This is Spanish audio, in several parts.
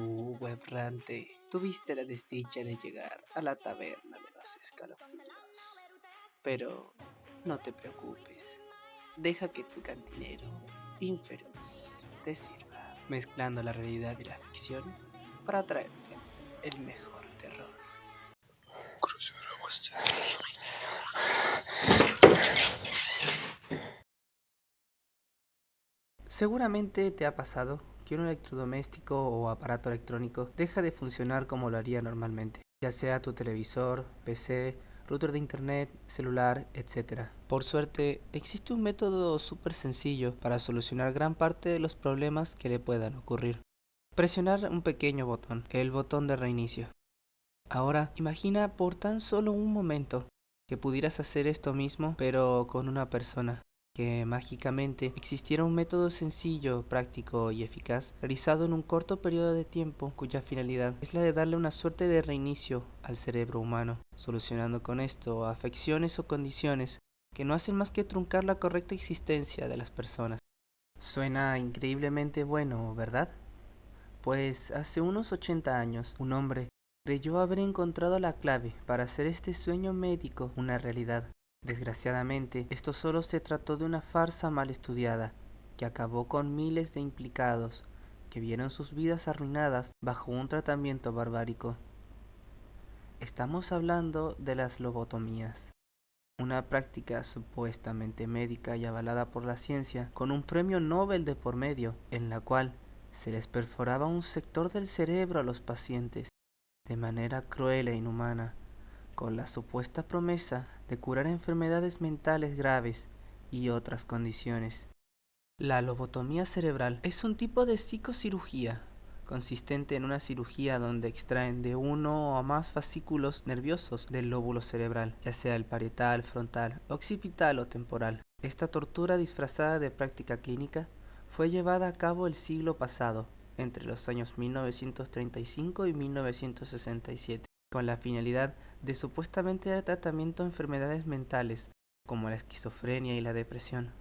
tú, webrante, tuviste la desdicha de llegar a la taberna de los escalofríos. Pero no te preocupes, deja que tu cantinero inferuz te sirva, mezclando la realidad y la ficción para traerte el mejor terror. Seguramente te ha pasado que un electrodoméstico o aparato electrónico deja de funcionar como lo haría normalmente, ya sea tu televisor, PC, router de internet, celular, etc. Por suerte, existe un método súper sencillo para solucionar gran parte de los problemas que le puedan ocurrir. Presionar un pequeño botón, el botón de reinicio. Ahora, imagina por tan solo un momento que pudieras hacer esto mismo, pero con una persona. Que mágicamente existiera un método sencillo, práctico y eficaz, realizado en un corto periodo de tiempo, cuya finalidad es la de darle una suerte de reinicio al cerebro humano, solucionando con esto afecciones o condiciones que no hacen más que truncar la correcta existencia de las personas. Suena increíblemente bueno, ¿verdad? Pues hace unos 80 años, un hombre creyó haber encontrado la clave para hacer este sueño médico una realidad. Desgraciadamente, esto solo se trató de una farsa mal estudiada, que acabó con miles de implicados, que vieron sus vidas arruinadas bajo un tratamiento barbárico. Estamos hablando de las lobotomías, una práctica supuestamente médica y avalada por la ciencia, con un premio Nobel de por medio, en la cual se les perforaba un sector del cerebro a los pacientes, de manera cruel e inhumana, con la supuesta promesa de curar enfermedades mentales graves y otras condiciones. La lobotomía cerebral es un tipo de psicocirugía, consistente en una cirugía donde extraen de uno o más fascículos nerviosos del lóbulo cerebral, ya sea el parietal, frontal, occipital o temporal. Esta tortura disfrazada de práctica clínica fue llevada a cabo el siglo pasado, entre los años 1935 y 1967, con la finalidad de supuestamente dar tratamiento a enfermedades mentales, como la esquizofrenia y la depresión.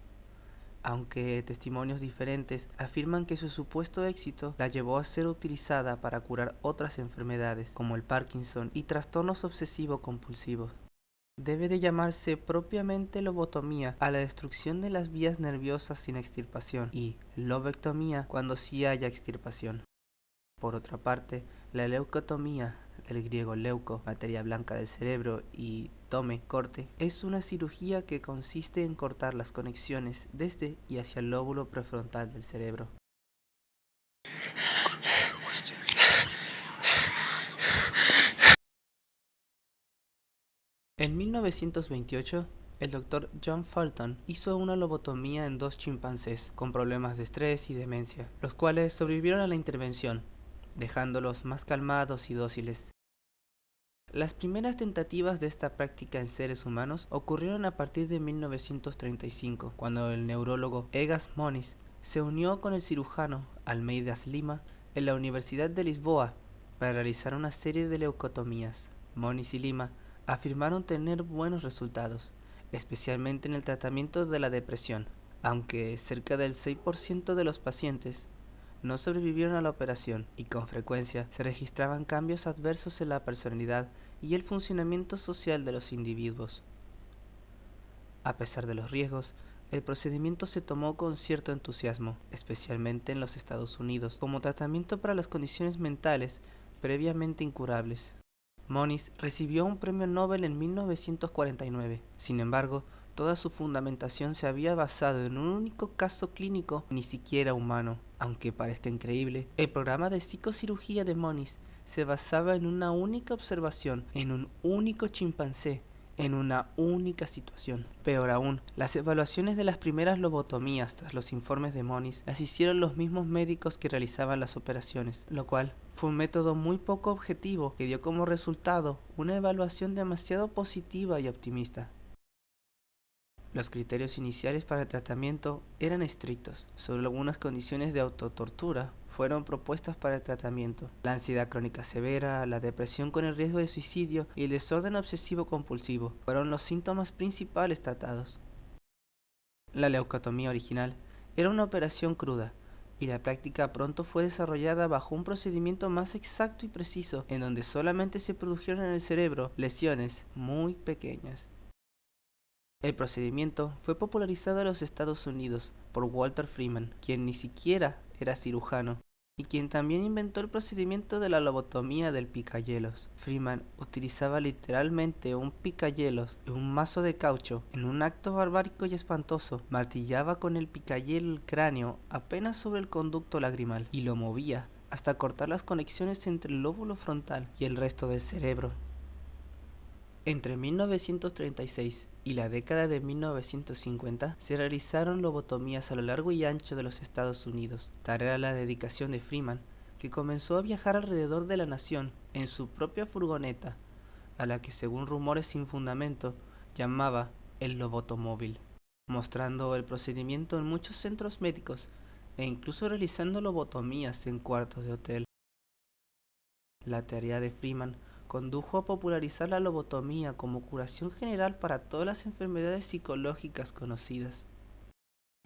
Aunque testimonios diferentes afirman que su supuesto éxito la llevó a ser utilizada para curar otras enfermedades, como el Parkinson y trastornos obsesivo-compulsivos. Debe de llamarse propiamente lobotomía a la destrucción de las vías nerviosas sin extirpación y lobectomía cuando sí haya extirpación. Por otra parte, la leucotomía, del griego leuco, materia blanca del cerebro, y tome, corte, es una cirugía que consiste en cortar las conexiones desde y hacia el lóbulo prefrontal del cerebro. En 1928, el doctor John Fulton hizo una lobotomía en 2 chimpancés con problemas de estrés y demencia, los cuales sobrevivieron a la intervención, dejándolos más calmados y dóciles. Las primeras tentativas de esta práctica en seres humanos ocurrieron a partir de 1935, cuando el neurólogo Egas Moniz se unió con el cirujano Almeidas Lima en la Universidad de Lisboa para realizar una serie de leucotomías. Moniz y Lima afirmaron tener buenos resultados, especialmente en el tratamiento de la depresión, aunque cerca del 6% de los pacientes no sobrevivieron a la operación y con frecuencia se registraban cambios adversos en la personalidad y el funcionamiento social de los individuos. A pesar de los riesgos, el procedimiento se tomó con cierto entusiasmo, especialmente en los Estados Unidos, como tratamiento para las condiciones mentales previamente incurables. Moniz recibió un premio Nobel en 1949. Sin embargo, toda su fundamentación se había basado en un único caso clínico, ni siquiera humano. Aunque parezca increíble, el programa de psicocirugía de Moniz se basaba en una única observación, en un único chimpancé, en una única situación. Peor aún, las evaluaciones de las primeras lobotomías tras los informes de Moniz las hicieron los mismos médicos que realizaban las operaciones, lo cual fue un método muy poco objetivo que dio como resultado una evaluación demasiado positiva y optimista. Los criterios iniciales para el tratamiento eran estrictos. Solo algunas condiciones de autotortura fueron propuestas para el tratamiento: la ansiedad crónica severa, la depresión con el riesgo de suicidio y el desorden obsesivo-compulsivo fueron los síntomas principales tratados. La leucotomía original era una operación cruda y la práctica pronto fue desarrollada bajo un procedimiento más exacto y preciso, en donde solamente se produjeron en el cerebro lesiones muy pequeñas. El procedimiento fue popularizado en los Estados Unidos por Walter Freeman, quien ni siquiera era cirujano, y quien también inventó el procedimiento de la lobotomía del picayelos. Freeman utilizaba literalmente un picayelos y un mazo de caucho. En un acto barbárico y espantoso, martillaba con el picayelo el cráneo apenas sobre el conducto lagrimal y lo movía hasta cortar las conexiones entre el lóbulo frontal y el resto del cerebro. Entre 1936 y la década de 1950 se realizaron lobotomías a lo largo y ancho de los Estados Unidos. Tal era la dedicación de Freeman, que comenzó a viajar alrededor de la nación en su propia furgoneta, a la que según rumores sin fundamento llamaba el lobotomóvil, mostrando el procedimiento en muchos centros médicos e incluso realizando lobotomías en cuartos de hotel. La teoría de Freeman condujo a popularizar la lobotomía como curación general para todas las enfermedades psicológicas conocidas.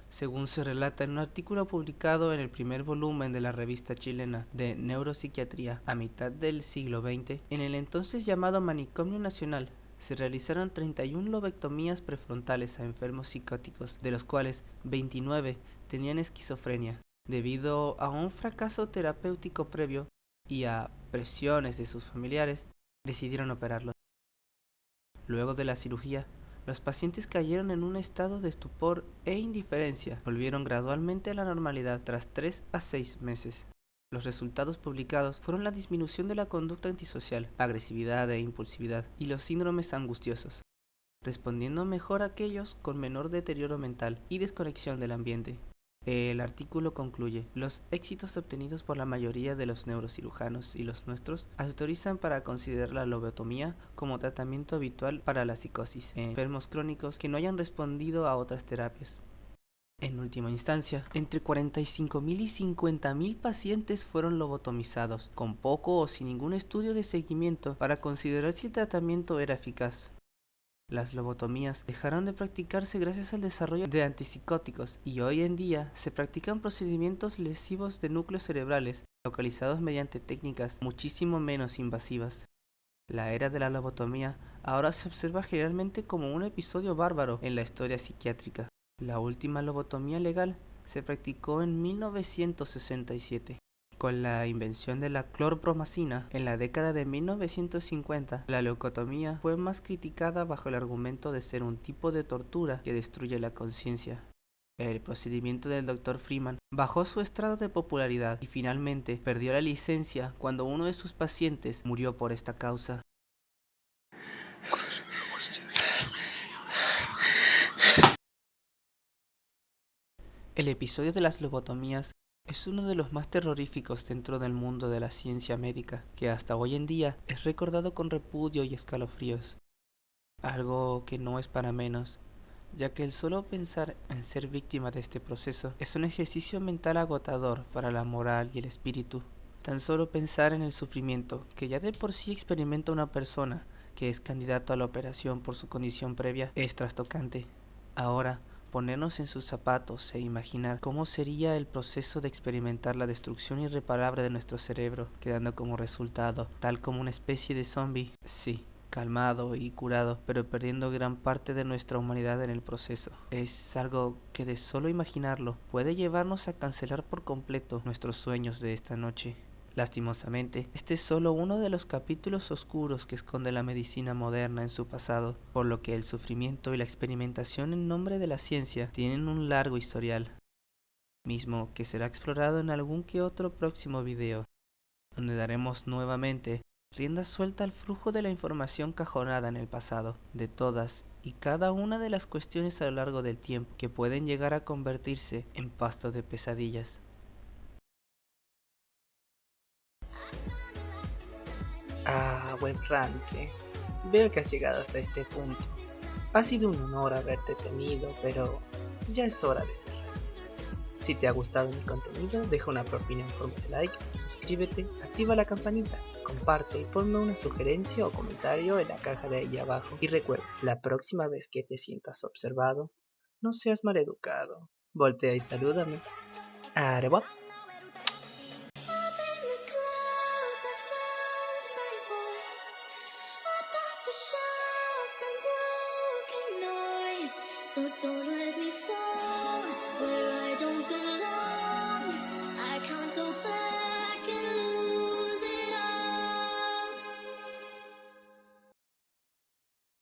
Según se relata en un artículo publicado en el primer volumen de la revista chilena de Neuropsiquiatría a mitad del siglo XX, en el entonces llamado Manicomio Nacional, se realizaron 31 lobectomías prefrontales a enfermos psicóticos, de los cuales 29 tenían esquizofrenia. Debido a un fracaso terapéutico previo y a presiones de sus familiares, decidieron operarlos. Luego de la cirugía, los pacientes cayeron en un estado de estupor e indiferencia. Volvieron gradualmente a la normalidad tras 3 a 6 meses. Los resultados publicados fueron la disminución de la conducta antisocial, agresividad e impulsividad, y los síndromes angustiosos, respondiendo mejor a aquellos con menor deterioro mental y desconexión del ambiente. El artículo concluye: los éxitos obtenidos por la mayoría de los neurocirujanos y los nuestros autorizan para considerar la lobotomía como tratamiento habitual para la psicosis en enfermos crónicos que no hayan respondido a otras terapias. En última instancia, entre 45.000 y 50.000 pacientes fueron lobotomizados, con poco o sin ningún estudio de seguimiento para considerar si el tratamiento era eficaz. Las lobotomías dejaron de practicarse gracias al desarrollo de antipsicóticos y hoy en día se practican procedimientos lesivos de núcleos cerebrales localizados mediante técnicas muchísimo menos invasivas. La era de la lobotomía ahora se observa generalmente como un episodio bárbaro en la historia psiquiátrica. La última lobotomía legal se practicó en 1967. Con la invención de la clorpromacina en la década de 1950, la leucotomía fue más criticada bajo el argumento de ser un tipo de tortura que destruye la conciencia. El procedimiento del Dr. Freeman bajó su estrado de popularidad y finalmente perdió la licencia cuando uno de sus pacientes murió por esta causa. El episodio de las lobotomías es uno de los más terroríficos dentro del mundo de la ciencia médica, que hasta hoy en día es recordado con repudio y escalofríos. Algo que no es para menos, ya que el solo pensar en ser víctima de este proceso es un ejercicio mental agotador para la moral y el espíritu. Tan solo pensar en el sufrimiento que ya de por sí experimenta una persona que es candidato a la operación por su condición previa es trastocante. Ahora, ponernos en sus zapatos e imaginar cómo sería el proceso de experimentar la destrucción irreparable de nuestro cerebro, quedando como resultado tal como una especie de zombie, sí, calmado y curado, pero perdiendo gran parte de nuestra humanidad en el proceso. Es algo que de solo imaginarlo puede llevarnos a cancelar por completo nuestros sueños de esta noche. Lastimosamente, este es solo uno de los capítulos oscuros que esconde la medicina moderna en su pasado, por lo que el sufrimiento y la experimentación en nombre de la ciencia tienen un largo historial, mismo que será explorado en algún que otro próximo video, donde daremos nuevamente rienda suelta al flujo de la información cajonada en el pasado, de todas y cada una de las cuestiones a lo largo del tiempo que pueden llegar a convertirse en pasto de pesadillas. Webrante, veo que has llegado hasta este punto. Ha sido un honor haberte tenido, pero ya es hora de cerrar. Si te ha gustado mi contenido, deja una propina en forma de like, suscríbete, activa la campanita, comparte y ponme una sugerencia o comentario en la caja de ahí abajo. Y recuerda, la próxima vez que te sientas observado, no seas maleducado. Voltea y salúdame. ¡Au revoir! so don't let